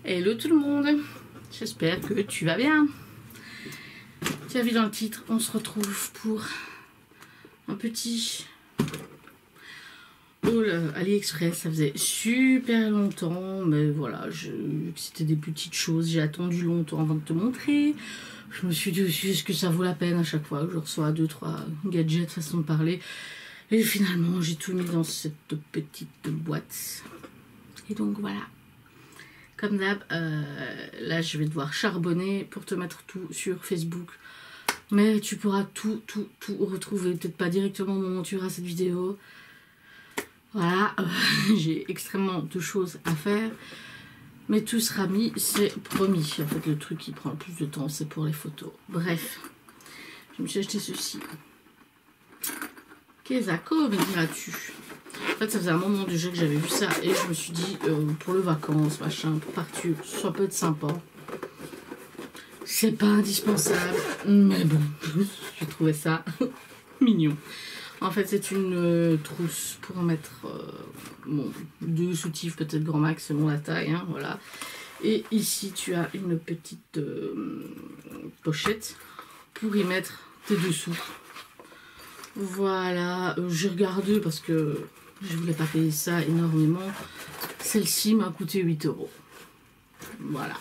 Hello tout le monde, j'espère que tu vas bien. Tu as vu dans le titre, on se retrouve pour un petit haul AliExpress. Ça faisait super longtemps, mais voilà, c'était des petites choses. J'ai attendu longtemps avant de te montrer. Je me suis dit aussi, est-ce que ça vaut la peine à chaque fois que je reçois 2-3 gadgets, façon de parler. Et finalement, j'ai tout mis dans cette petite boîte. Et donc voilà. Comme d'hab, là je vais devoir charbonner pour te mettre tout sur Facebook. Mais tu pourras tout retrouver. Peut-être pas directement au moment où tu verras cette vidéo. Voilà, j'ai extrêmement de choses à faire. Mais tout sera mis, c'est promis. En fait, le truc qui prend le plus de temps, c'est pour les photos. Bref, je me suis acheté ceci. Qu'est-ce que me diras-tu? En fait, ça faisait un moment déjà que j'avais vu ça et je me suis dit, pour les vacances, machin, pour partir, ça peut être sympa. C'est pas indispensable, mais bon, j'ai trouvé ça mignon. En fait, c'est une trousse pour mettre bon, 2 soutifs, peut-être grand max, selon la taille, hein, voilà. Et ici, tu as une petite pochette pour y mettre tes dessous. Voilà, j'ai regardé parce que je voulais pas payer ça énormément. Celle-ci m'a coûté 8 €. Voilà.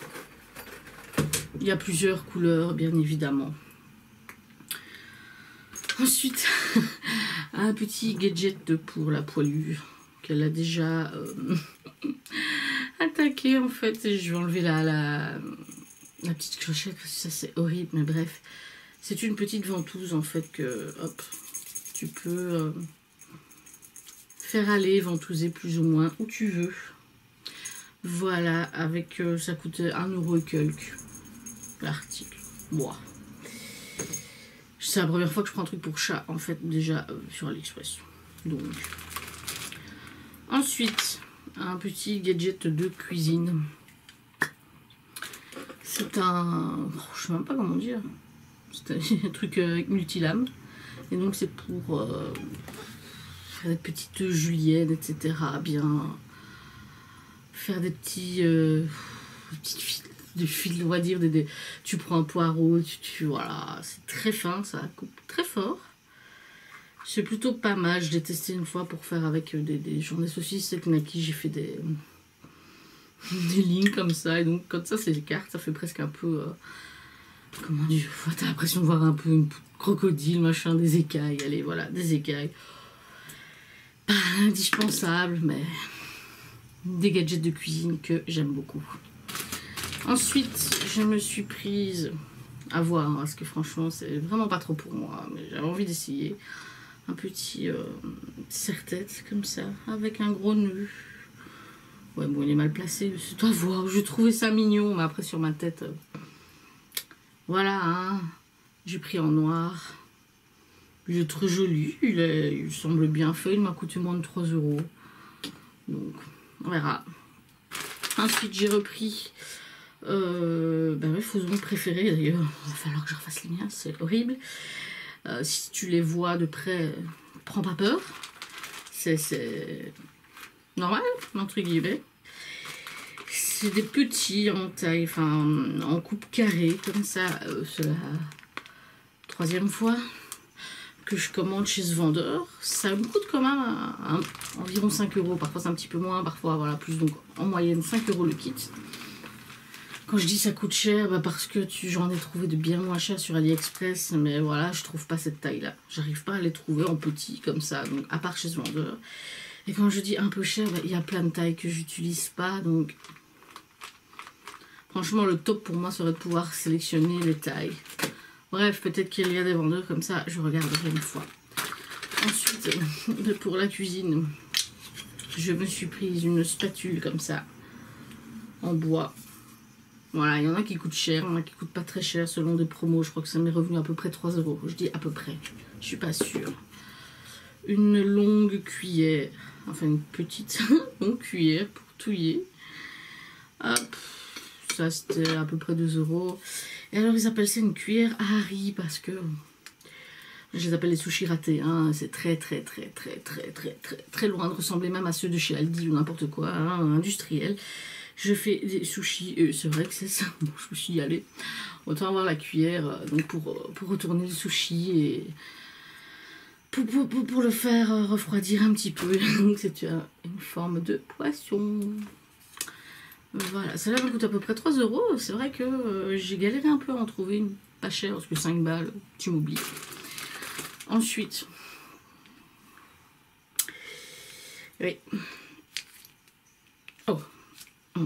Il y a plusieurs couleurs, bien évidemment. Ensuite, un petit gadget pour la poilue qu'elle a déjà attaqué en fait. Et je vais enlever la petite clochette parce que ça c'est horrible, mais bref. C'est une petite ventouse en fait que, hop, tu peux faire aller, ventouser plus ou moins où tu veux. Voilà, avec ça coûtait 1 € et quelques l'article. Moi. C'est la première fois que je prends un truc pour chat en fait déjà sur AliExpress. Donc. Ensuite, un petit gadget de cuisine. C'est un... je sais même pas comment dire. C'est un truc avec multilame. Et donc c'est pour faire des petites juliennes, etc. Bien faire des petits fils, on va dire. Tu prends un poireau, voilà, c'est très fin, ça coupe très fort. C'est plutôt pas mal. Je l'ai testé une fois pour faire avec des saucisses avec Naki. J'ai fait des lignes comme ça. Et donc quand ça s'écarte, ça fait presque un peu... comment dire, t'as l'impression de voir un peu une crocodile, machin, des écailles. Allez, voilà, des écailles. Pas indispensable, mais des gadgets de cuisine que j'aime beaucoup. Ensuite, je me suis prise à voir, hein, parce que franchement, c'est vraiment pas trop pour moi, mais j'avais envie d'essayer un petit serre-tête comme ça, avec un gros nœud. Ouais, bon, il est mal placé, c'est toi voir. Je trouvais ça mignon, mais après sur ma tête... voilà, hein. J'ai pris en noir. Il est très joli, il semble bien fait, il m'a coûté moins de 3 €. Donc, on verra. Ensuite, j'ai repris mes faisons préférés d'ailleurs. Il va falloir que je refasse les miens, c'est horrible. Si tu les vois de près, prends pas peur. C'est normal, entre guillemets. C'est des petits en taille, enfin en coupe carrée, comme ça. C'est la 3e fois que je commande chez ce vendeur. Ça me coûte quand même environ 5 €. Parfois c'est un petit peu moins, parfois voilà plus. Donc en moyenne 5 € le kit. Quand je dis ça coûte cher, bah parce que j'en ai trouvé de bien moins cher sur AliExpress. Mais voilà, je trouve pas cette taille-là. J'arrive pas à les trouver en petit comme ça, donc à part chez ce vendeur. Et quand je dis un peu cher, il y a plein de tailles que j'utilise pas, donc... franchement, le top pour moi serait de pouvoir sélectionner les tailles. Bref, peut-être qu'il y a des vendeurs comme ça, je regarderai une fois. Ensuite, pour la cuisine, je me suis prise une spatule comme ça, en bois. Voilà, il y en a qui coûtent cher, il y en a qui coûtent pas très cher selon des promos. Je crois que ça m'est revenu à peu près 3 €. Je dis à peu près, je suis pas sûre. Une longue cuillère, enfin une petite longue cuillère pour touiller. Hop. Ça c'était à peu près 2 €. Et alors ils appellent ça une cuillère à riz parce que je les appelle les sushis ratés, hein. C'est très loin de ressembler même à ceux de chez Aldi ou n'importe quoi, hein, industriel. Je fais des sushis, c'est vrai que c'est ça, bon, je me suis y allée. Autant avoir la cuillère donc pour retourner le sushi et pour le faire refroidir un petit peu. Donc c'est une forme de poisson. Voilà, celle-là me coûte à peu près 3 euros. C'est vrai que j'ai galéré un peu à en trouver une pas chère, parce que 5 balles, tu m'oublies. Ensuite, oui. Oh,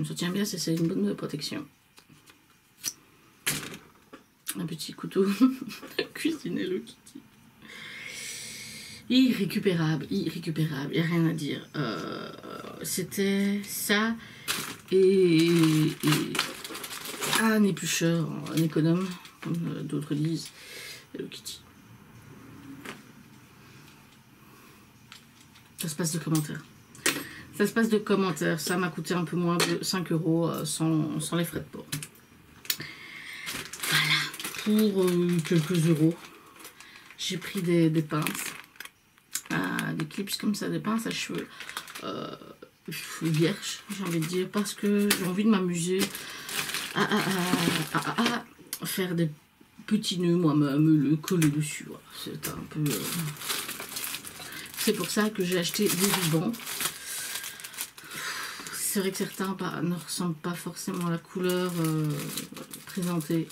ça tient bien, c'est une bonne protection. Un petit couteau de cuisine Hello Kitty. Irrécupérable, irrécupérable, il n'y a rien à dire. C'était ça et un éplucheur, un économe, comme d'autres disent, Hello Kitty. Ça se passe de commentaires. Ça se passe de commentaires. Ça m'a coûté un peu moins de 5 euros sans les frais de port. Voilà, pour quelques euros, j'ai pris des pinces. Des clips comme ça, des pinces à cheveux vierges, j'ai envie de dire, parce que j'ai envie de m'amuser à faire des petits nœuds moi-même, le coller dessus. Voilà. C'est un peu. C'est pour ça que j'ai acheté des rubans. C'est vrai que certains ne ressemblent pas forcément à la couleur présentée.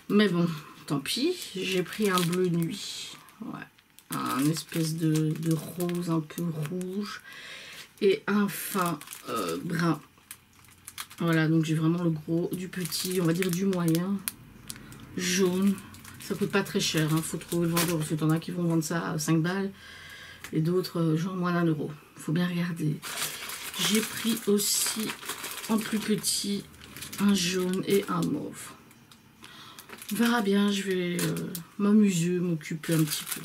Mais bon, tant pis. J'ai pris un bleu nuit. Ouais. Un espèce de rose un peu rouge et un fin brun. Voilà, donc j'ai vraiment le gros, du petit, on va dire du moyen, jaune. Ça coûte pas très cher, hein. Faut trouver le vendeur, parce que t'en as qui vont vendre ça à 5 balles et d'autres genre moins d'1 euro. Faut bien regarder. J'ai pris aussi en plus petit un jaune et un mauve. On verra bien, je vais m'amuser, m'occuper un petit peu.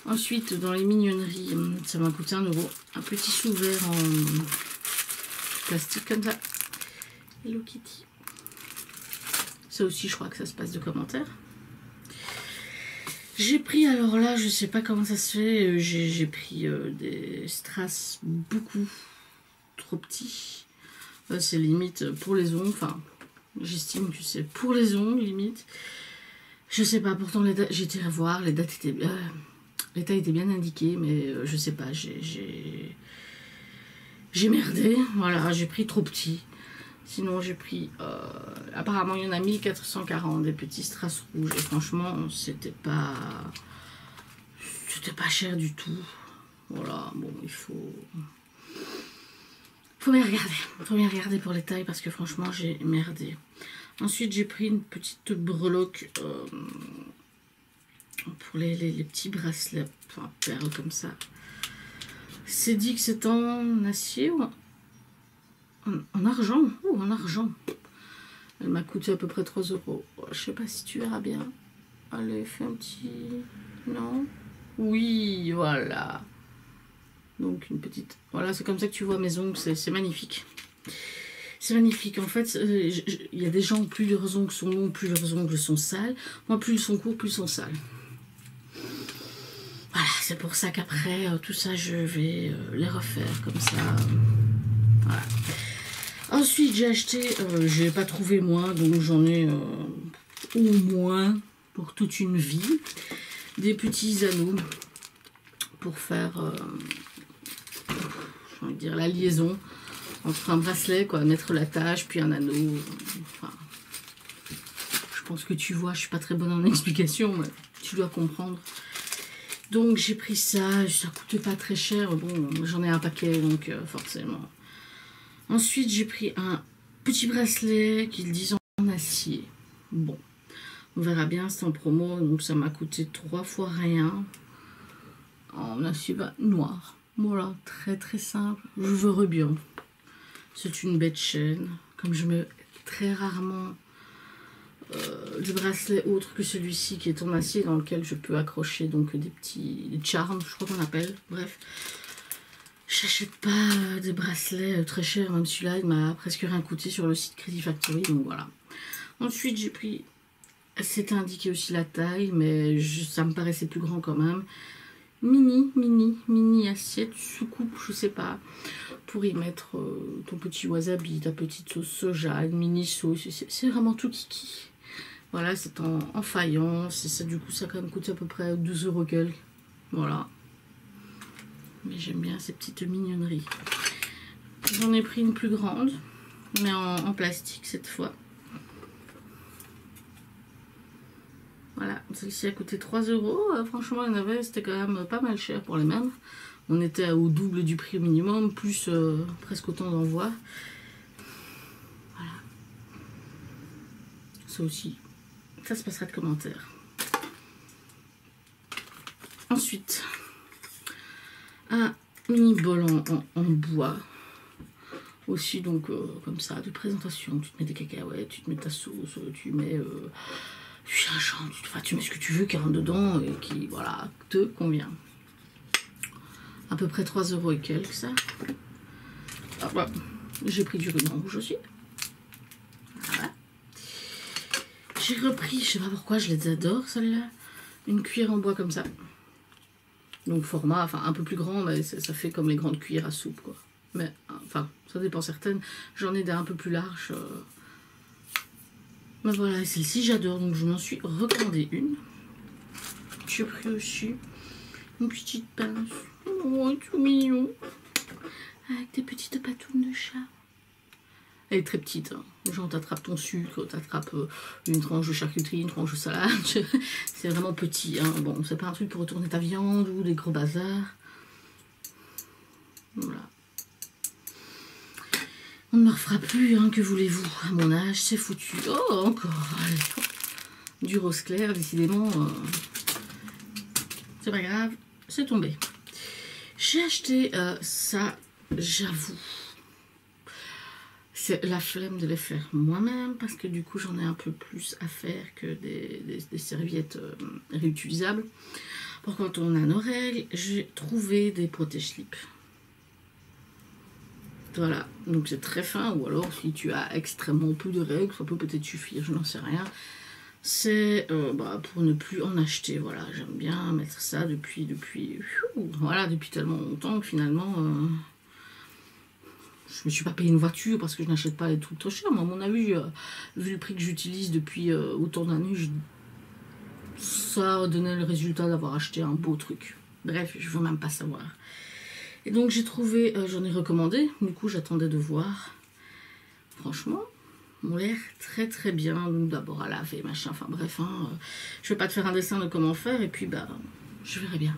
Ensuite, dans les mignonneries, ça m'a coûté 1 euro. Un petit sous-verre en plastique comme ça. Hello Kitty. Ça aussi, je crois que ça se passe de commentaires. J'ai pris, alors là, je sais pas comment ça se fait. J'ai pris des strass beaucoup trop petits. C'est limite pour les ongles. Enfin, j'estime que c'est pour les ongles, limite. Je sais pas, pourtant, j'ai été voir, les dates étaient bien. Les tailles étaient bien indiquées, mais je sais pas, j'ai merdé. Voilà, j'ai pris trop petit. Sinon, j'ai pris... apparemment, il y en a 1440, des petits strass rouges. Et franchement, c'était pas cher du tout. Voilà, bon, il faut bien regarder. Faut bien regarder pour les tailles, parce que franchement, j'ai merdé. Ensuite, j'ai pris une petite breloque... pour les petits bracelets, enfin perles comme ça. C'est dit que c'est en acier ou en argent. Oh, en argent. Elle m'a coûté à peu près 3 euros. Oh, je sais pas si tu verras bien. Allez, fais un petit... Non? Oui, voilà. Donc une petite... Voilà, c'est comme ça que tu vois mes ongles, c'est magnifique. C'est magnifique. En fait, il y a des gens, plus leurs ongles sont longs, plus leurs ongles sont sales. Moi, plus ils sont courts, plus ils sont sales. Voilà, c'est pour ça qu'après tout ça, je vais les refaire comme ça. Voilà. Ensuite, j'ai acheté, j'ai pas trouvé moins, donc j'en ai au moins pour toute une vie, des petits anneaux pour faire, j'ai envie de dire, la liaison entre un bracelet, quoi, mettre l'attache, puis un anneau. Enfin, je pense que tu vois, je suis pas très bonne en explication, mais tu dois comprendre. Donc j'ai pris ça, ça coûtait pas très cher, bon j'en ai un paquet donc forcément. Ensuite j'ai pris un petit bracelet qu'ils disent en acier. Bon, on verra bien, c'est en promo, donc ça m'a coûté 3 fois rien. En acier noir, voilà, très très simple, je veux bien. C'est une bête chaîne, comme je mets très rarement des bracelets autres que celui-ci qui est en acier dans lequel je peux accrocher donc des petits charms, je crois qu'on appelle, bref. J'achète pas des bracelets très chers, même celui-là il m'a presque rien coûté sur le site Credit Factory, donc voilà. Ensuite j'ai pris, c'était indiqué aussi la taille, mais ça me paraissait plus grand quand même, mini assiette, soucoupe, je sais pas, pour y mettre ton petit wasabi, ta petite sauce soja, une mini sauce, c'est vraiment tout kiki. Voilà, c'est en faïence, et ça du coup ça quand même coûte à peu près 12 € quelques. Voilà. Mais j'aime bien ces petites mignonneries. J'en ai pris une plus grande, mais en plastique cette fois. Voilà, celle-ci a coûté 3 €. Franchement, il y en avait, c'était quand même pas mal cher pour les mêmes. On était au double du prix minimum, plus presque autant d'envoi. Voilà. Ça aussi, ça se passera de commentaires. Ensuite, un mini bol en bois. Aussi, donc, comme ça, de présentation. Tu te mets des cacahuètes, tu te mets ta sauce, tu mets... du gingembre, tu mets ce que tu veux qui rentre dedans et qui, voilà, te convient. À peu près 3 € et quelques, ça. Ah, bah, j'ai pris du ruban rouge aussi. Voilà. J'ai repris, je sais pas pourquoi, je les adore, celle-là. Une cuillère en bois comme ça. Donc format, enfin un peu plus grand, mais ça fait comme les grandes cuillères à soupe, quoi. Mais, enfin, ça dépend certaines. J'en ai des un peu plus larges. Mais voilà, celle-ci j'adore, donc je m'en suis recommandé une. J'ai pris aussi une petite pince. Oh, tout mignon. Avec des petites patounes de chat. Elle est très petite. Hein. Genre, t'attrapes ton sucre, t'attrapes une tranche de charcuterie, une tranche de salade. C'est vraiment petit. Hein. Bon, c'est pas un truc pour retourner ta viande ou des gros bazars. Voilà. On ne me refera plus, hein, que voulez-vous. À mon âge, c'est foutu. Oh, encore. Allez. Du rose clair, décidément. C'est pas grave, c'est tombé. J'ai acheté ça, j'avoue. C'est la flemme de les faire moi-même parce que du coup, j'en ai un peu plus à faire que des serviettes réutilisables. Pour quand on a nos règles, j'ai trouvé des protège-slips. Voilà, donc c'est très fin, ou alors si tu as extrêmement peu de règles, ça peut peut-être suffire, je n'en sais rien. C'est pour ne plus en acheter, voilà, j'aime bien mettre ça depuis tellement longtemps que finalement, je me suis pas payé une voiture parce que je n'achète pas les trucs trop chers, mais à mon avis, vu le prix que j'utilise depuis autant d'années, ça a donné le résultat d'avoir acheté un beau truc. Bref, je veux même pas savoir. Et donc j'ai trouvé, j'en ai recommandé, du coup j'attendais de voir. Franchement, ont l'air très très bien. Donc d'abord à laver, machin, enfin bref, hein, je vais pas te faire un dessin de comment faire et puis bah je verrai bien.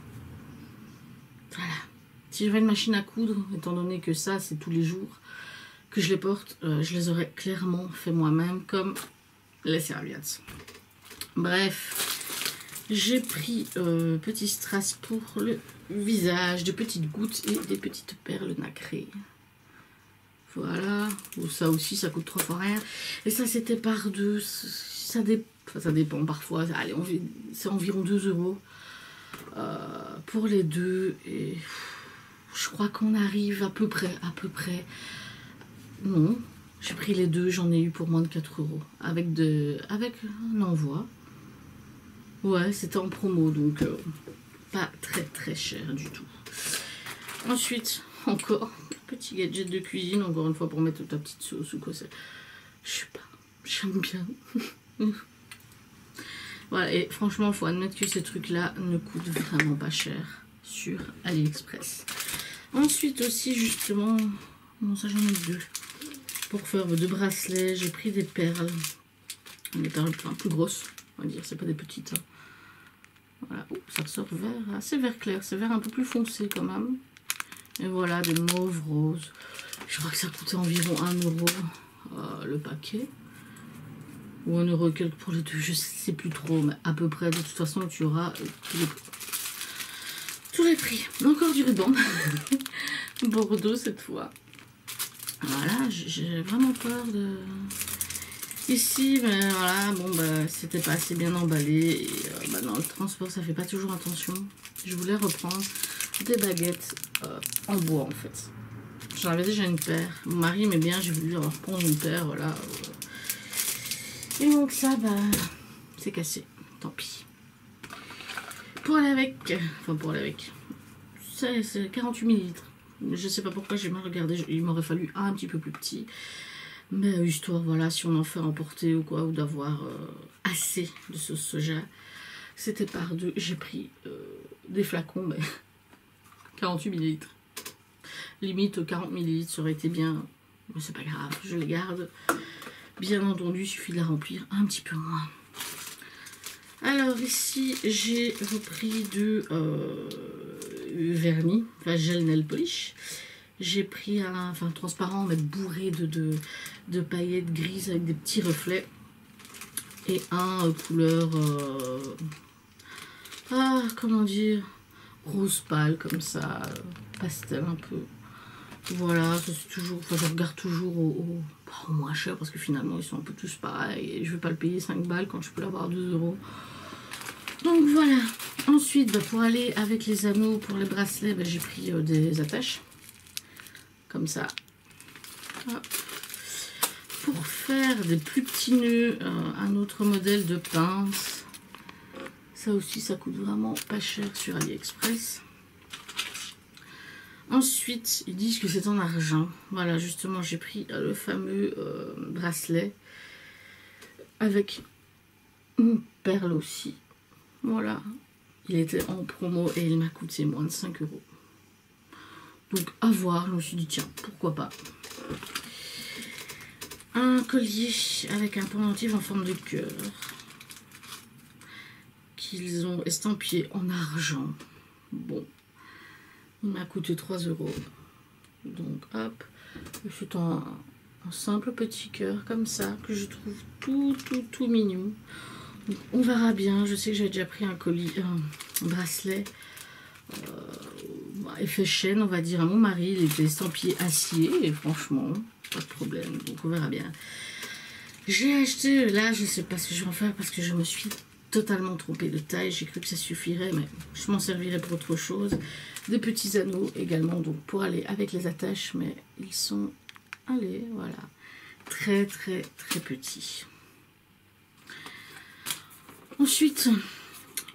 Voilà. Si j'avais une machine à coudre, étant donné que ça c'est tous les jours que je les porte, je les aurais clairement fait moi-même comme les serviettes. Bref, j'ai pris petit strass pour le visage, de petites gouttes et des petites perles nacrées. Voilà, ça aussi ça coûte 3 fois rien. Et ça c'était par deux, ça dépend parfois. Allez, c'est environ 2 € pour les deux. Et je crois qu'on arrive à peu près. Non, j'ai pris les deux, j'en ai eu pour moins de 4 € avec un envoi. Ouais, c'était en promo, donc pas très très cher du tout. Ensuite, encore petit gadget de cuisine, encore une fois pour mettre ta petite sauce ou quoi. Je sais pas, j'aime bien. Voilà, et franchement, il faut admettre que ces trucs-là ne coûtent vraiment pas cher sur AliExpress. Ensuite aussi, justement, bon ça j'en ai deux. Pour faire 2 bracelets, j'ai pris des perles. Des perles plus grosses, on va dire, c'est pas des petites. Hein. Voilà, oh, ça ressort vert, assez vert clair, c'est vert un peu plus foncé quand même. Et voilà, des mauves roses. Je crois que ça coûtait environ 1 € le paquet. Ou 1 € quelque pour les deux, je sais plus trop, mais à peu près. De toute façon, tu auras tous les prix. Encore du ruban. Bordeaux cette fois. Voilà, j'ai vraiment peur de... Ici, ben voilà, bon bah c'était pas assez bien emballé. Et dans le transport, ça fait pas toujours attention. Je voulais reprendre des baguettes en bois en fait. J'en avais déjà une paire. Mon mari aimait bien, j'ai voulu leur reprendre une paire, voilà. Et donc ça, bah, c'est cassé. Tant pis. pour aller avec, enfin pour aller avec, c'est 48 millilitres. Je sais pas pourquoi j'ai mal regardé, il m'aurait fallu un petit peu plus petit. Mais histoire, voilà, si on en fait emporter ou quoi, ou d'avoir assez de sauce soja. C'était par deux. J'ai pris des flacons, mais 48 millilitres. Limite 40 millilitres, ça aurait été bien. Mais c'est pas grave, je les garde. Bien entendu, il suffit de la remplir un petit peu moins. Alors ici, j'ai repris du vernis, enfin gel nail polish. J'ai pris un transparent, mais bourré de paillettes grises avec des petits reflets. Et un couleur, comment dire, rose pâle, comme ça, pastel un peu. Voilà, ça c'est toujours, enfin, je regarde toujours au moins cher, parce que finalement ils sont un peu tous pareils. Et je vais pas le payer 5 balles quand je peux l'avoir 2 euros. Donc voilà. Ensuite, pour aller avec les anneaux, pour les bracelets, j'ai pris des attaches. Comme ça. Hop. Pour faire des plus petits nœuds, un autre modèle de pince. Ça aussi, ça coûte vraiment pas cher sur AliExpress. Ensuite, ils disent que c'est en argent. Voilà, justement, j'ai pris le fameux bracelet avec une perle aussi. Voilà, il était en promo et il m'a coûté moins de 5 euros. Donc à voir, je me suis dit tiens, pourquoi pas. Un collier avec un pendentif en forme de cœur qu'ils ont estampillé en argent. Bon, il m'a coûté 3 euros. Donc hop, c'est un simple petit cœur comme ça que je trouve tout mignon. Donc, on verra bien. Je sais que j'ai déjà pris un collier, un bracelet effet chaîne, on va dire, à mon mari. Il était estampillé acier et franchement, pas de problème. Donc on verra bien. J'ai acheté, là, je sais pas ce que je vais en faire parce que je me suis totalement trompée de taille. J'ai cru que ça suffirait, mais je m'en servirais pour autre chose. Des petits anneaux également, donc pour aller avec les attaches, mais ils sont, allez, voilà, très petits. Ensuite,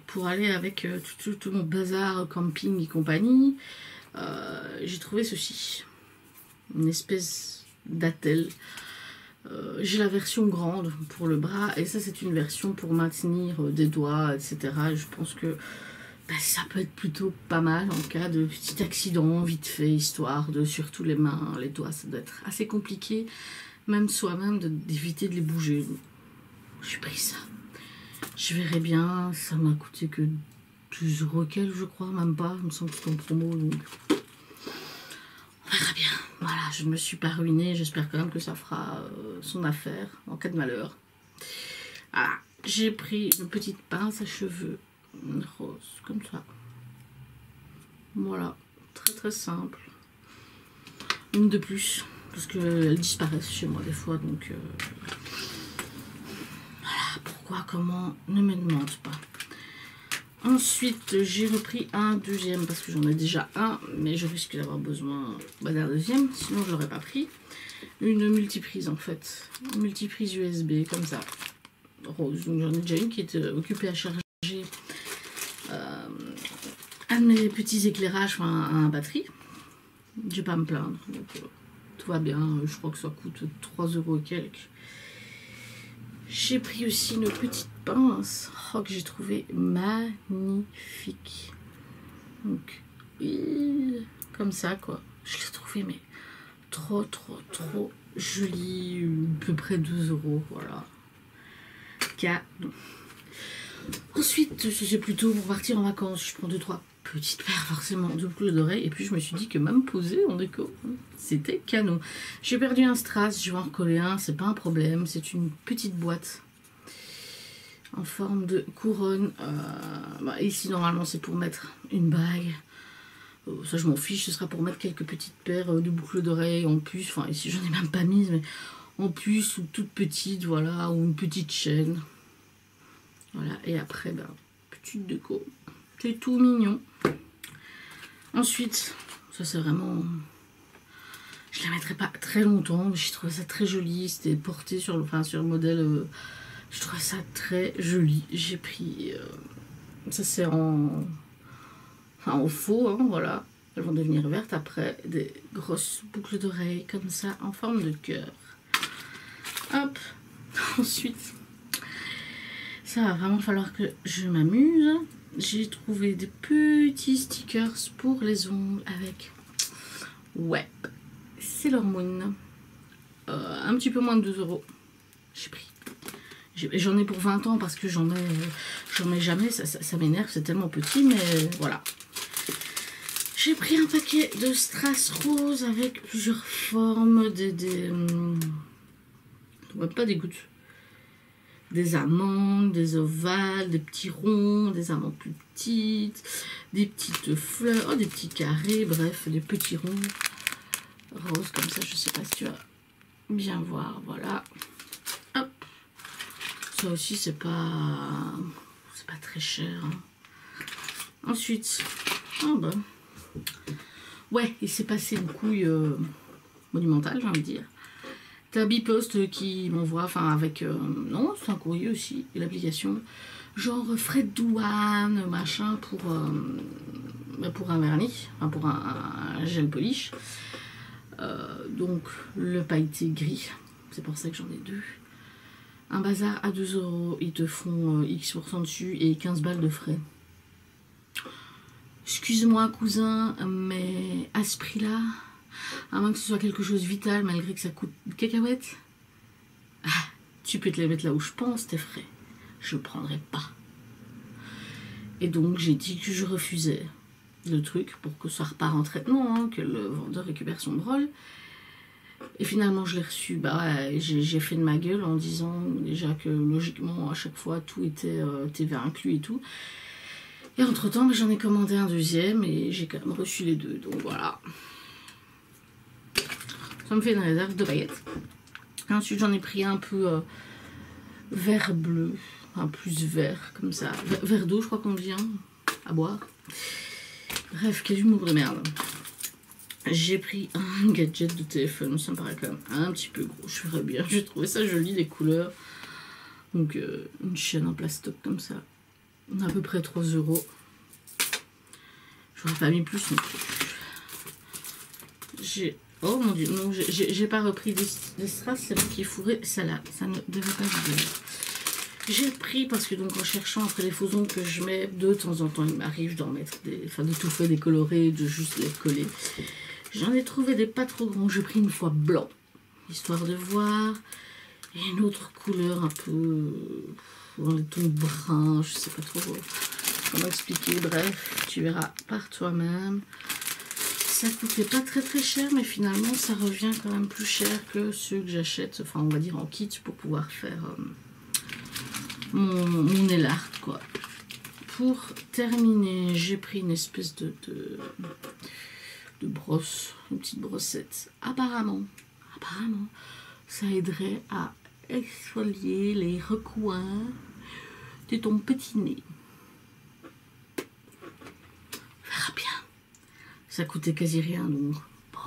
pour aller avec tout mon bazar camping et compagnie, j'ai trouvé ceci. Une espèce d'attelle. J'ai la version grande pour le bras et ça c'est une version pour maintenir des doigts, etc. Je pense que ça peut être plutôt pas mal en cas de petit accident, vite fait, histoire de surtout les mains, les doigts, ça doit être assez compliqué, même soi-même d'éviter de les bouger. J'ai pris ça. Je verrai bien, ça m'a coûté que 12 € quelques, je crois, même pas, il me semble que c'est en promo, donc on verra bien. Voilà, je ne me suis pas ruinée, j'espère quand même que ça fera son affaire en cas de malheur. Voilà, j'ai pris une petite pince à cheveux rose, comme ça. Voilà, très simple. Une de plus, parce qu'elles disparaissent chez moi des fois, donc voilà, comment, ne me demande pas. Ensuite, j'ai repris un deuxième parce que j'en ai déjà un, mais je risque d'avoir besoin d'un deuxième, sinon je l'aurais pas pris. Une multiprise en fait, une multiprise USB comme ça, rose. Donc j'en ai déjà une qui est occupée à charger un de mes petits éclairages à batterie. Je vais pas me plaindre, donc tout va bien. Je crois que ça coûte 3 € et quelques. J'ai pris aussi une petite pince que j'ai trouvé magnifique. Donc, comme ça, quoi. Je l'ai trouvé, mais trop jolie. À peu près 2 €, voilà. Cadeau. Ensuite, c'est plutôt pour partir en vacances. Je prends 2-3 petites paires, forcément, de boucles d'oreilles. Et puis, je me suis dit que même posé en déco, c'était canon. J'ai perdu un strass, je vais en recoller un, c'est pas un problème. C'est une petite boîte en forme de couronne. Ici, normalement, c'est pour mettre une bague. Ça, je m'en fiche. Ce sera pour mettre quelques petites paires de boucles d'oreilles en plus. Enfin, ici, j'en ai même pas mise, mais en plus, ou toute petite, voilà, ou une petite chaîne. Voilà, et après, petite déco. C'est tout mignon. Ensuite, ça, c'est vraiment... Je la mettrai pas très longtemps, mais j'ai trouvé ça très joli. C'était porté sur le modèle... Je trouve ça très joli. J'ai pris Ça c'est en faux, hein, voilà. Elles vont devenir vertes après. Des grosses boucles d'oreilles comme ça en forme de cœur. Hop. Ensuite, ça va vraiment falloir que je m'amuse. J'ai trouvé des petits stickers pour les ongles avec... Ouais, Sailor Moon. Un petit peu moins de 2 €. J'ai pris. J'en ai pour 20 ans parce que j'en mets jamais. Ça m'énerve, c'est tellement petit, mais voilà. J'ai pris un paquet de strass rose avec plusieurs formes, pas des gouttes. Des amandes, des ovales, des petits ronds, des amandes plus petites, des petites fleurs, des petits carrés, bref, des petits ronds roses comme ça. Je sais pas si tu vas bien voir, voilà. Hop. Ça aussi, c'est pas très cher. Hein. Ensuite, oh ben, ouais, il s'est passé une couille monumentale, j'ai envie de dire. T'as Bipost qui m'envoie, enfin avec, non, c'est un courrier aussi, et l'application, genre frais de douane, machin, pour un vernis, enfin pour un gel polish. Donc le pailleté gris, c'est pour ça que j'en ai 2. Un bazar à 2 €, ils te font X% dessus et 15 balles de frais. Excuse-moi cousin, mais à ce prix-là, à moins que ce soit quelque chose de vital, malgré que ça coûte une cacahuète, tu peux te les mettre là où je pense, tes frais. Je ne prendrai pas. Et donc j'ai dit que je refusais le truc pour que ça repart en traitement, hein, que le vendeur récupère son brol. Et finalement je l'ai reçu. Bah ouais, j'ai fait de ma gueule en disant déjà que logiquement à chaque fois tout était TVA inclus et tout. Et entre temps j'en ai commandé un deuxième et j'ai quand même reçu les 2. Donc voilà. Ça me fait une réserve de paillettes. Ensuite j'en ai pris un peu vert bleu, un plus vert comme ça. Vert d'eau je crois qu'on vient à boire. Bref, quel humour de merde. J'ai pris un gadget de téléphone, ça me paraît quand même un petit peu gros, je ferais bien, j'ai trouvé ça joli, les couleurs. Donc une chaîne en plastoc comme ça, à peu près 3 €. J'aurais pas mis plus non plus. Oh mon dieu, non, j'ai pas repris des strass, c'est moi qui ai fourré celle-là, ça ne devait pas vider. J'ai pris parce que donc en cherchant après les faux ongles que je mets, de temps en temps il m'arrive d'en mettre de tout fait décolorer, de juste les coller. J'en ai trouvé des pas trop grands, j'ai pris une fois blanc, histoire de voir. Et une autre couleur un peu dans les tons bruns, je sais pas trop comment expliquer, bref, tu verras par toi-même. Ça coûtait pas très très cher, mais finalement ça revient quand même plus cher que ceux que j'achète, enfin on va dire en kit pour pouvoir faire mon nail art quoi. Pour terminer, j'ai pris une espèce de brosse, une petite brossette. Apparemment, ça aiderait à exfolier les recoins de ton petit nez. On verra bien. Ça coûtait quasi rien, donc bon,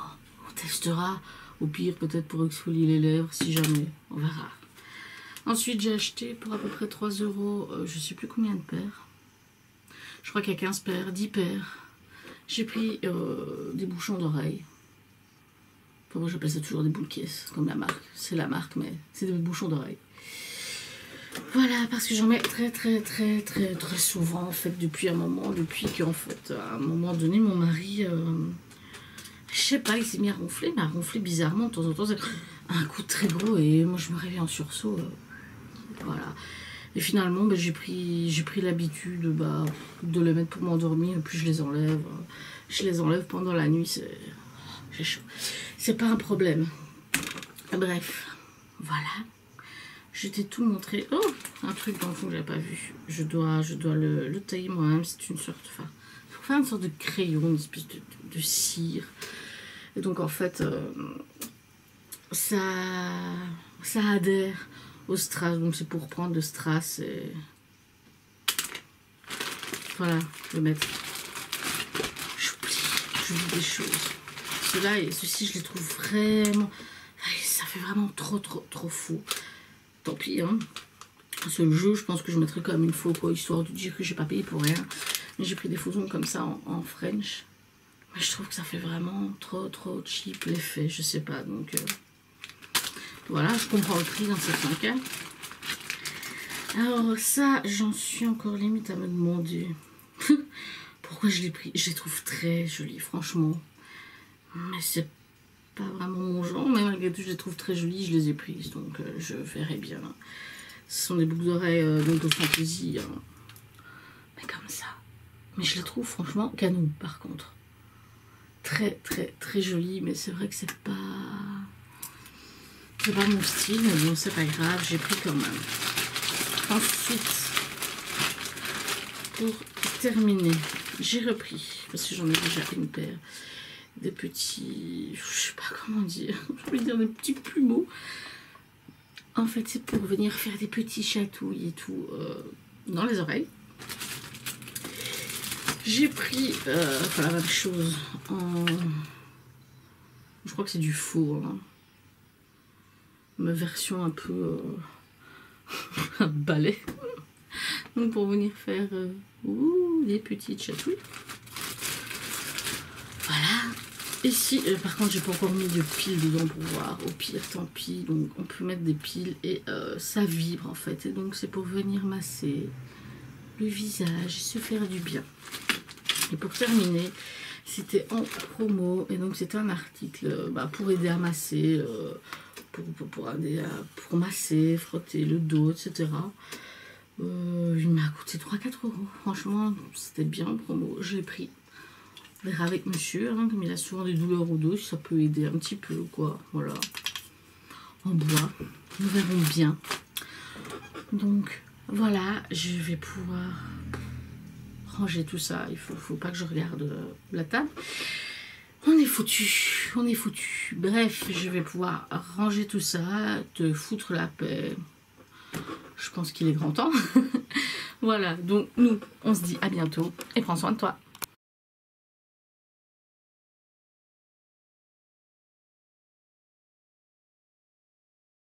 on testera. Au pire, peut-être pour exfolier les lèvres, si jamais, on verra. Ensuite, j'ai acheté pour à peu près 3 €, je sais plus combien de paires. Je crois qu'il y a 15 paires, 10 paires. J'ai pris des bouchons d'oreilles. Enfin, moi j'appelle ça toujours des boules caisses, comme la marque. C'est la marque, mais c'est des bouchons d'oreilles. Voilà, parce que j'en mets très souvent, en fait, depuis un moment. Depuis qu'en fait, à un moment donné, mon mari, je sais pas, il s'est mis à ronfler, mais à ronfler bizarrement de temps en temps. C'est un coup très gros et moi je me réveille en sursaut. Voilà. Et finalement, bah, j'ai pris l'habitude de les mettre pour m'endormir, et puis je les enlève. Je les enlève pendant la nuit, j'ai chaud. C'est pas un problème. Bref, voilà. Je t'ai tout montré. Oh, un truc dans le fond que j'avais pas vu. Je dois le tailler moi-même. C'est une sorte, enfin, faut faire une sorte de crayon, une espèce de cire. Et donc en fait, ça adhère au strass, donc c'est pour prendre le strass et voilà, le mettre. J'oublie des choses. Ceux-là et ceux-ci, je les trouve vraiment, ça fait vraiment trop fou. Tant pis, hein. C'est le jeu, je pense que je mettrai quand même une photo, histoire de dire que j'ai pas payé pour rien. Mais j'ai pris des photos comme ça en French. Mais je trouve que ça fait vraiment trop cheap l'effet, je sais pas. Donc voilà, je comprends le prix dans certains cas. Alors ça, j'en suis encore limite à me demander pourquoi je l'ai pris. Je les trouve très jolies, franchement. Mais c'est pas vraiment mon genre, mais malgré tout, je les trouve très jolies, je les ai prises. Donc je verrai bien. Ce sont des boucles d'oreilles de fantaisie. Hein. Mais comme ça. Mais je les trouve franchement canon, par contre. Très jolies, mais c'est vrai que c'est pas mon style, mais bon, c'est pas grave, j'ai pris quand même. Ensuite, pour terminer, j'ai repris, parce que j'en ai déjà une paire, des petits, je sais pas comment dire, je vais dire des petits plumeaux. En fait, c'est pour venir faire des petits chatouilles et tout dans les oreilles. J'ai pris la même chose en... Je crois que c'est du faux. Hein. Ma version un peu... un balai. Donc pour venir faire des petites chatouilles. Voilà. Ici, par contre, j'ai pas encore mis de piles dedans pour voir. Au pire, tant pis. Donc on peut mettre des piles et ça vibre en fait. Et donc c'est pour venir masser le visage et se faire du bien. Et pour terminer, c'était en promo et donc c'était un article pour aider à masser, pour masser, frotter le dos, etc. Il m'a coûté 3-4 €. Franchement, c'était bien en promo. Je l'ai pris. On verra avec monsieur, hein, comme il a souvent des douleurs au dos, ça peut aider un petit peu, quoi. Voilà. En bois. Nous verrons bien. Donc, voilà, je vais pouvoir ranger tout ça. Il faut pas que je regarde la table. On est foutu, on est foutu. Bref, je vais pouvoir ranger tout ça, te foutre la paix. Je pense qu'il est grand temps. Voilà, donc nous, on se dit à bientôt et prends soin de toi.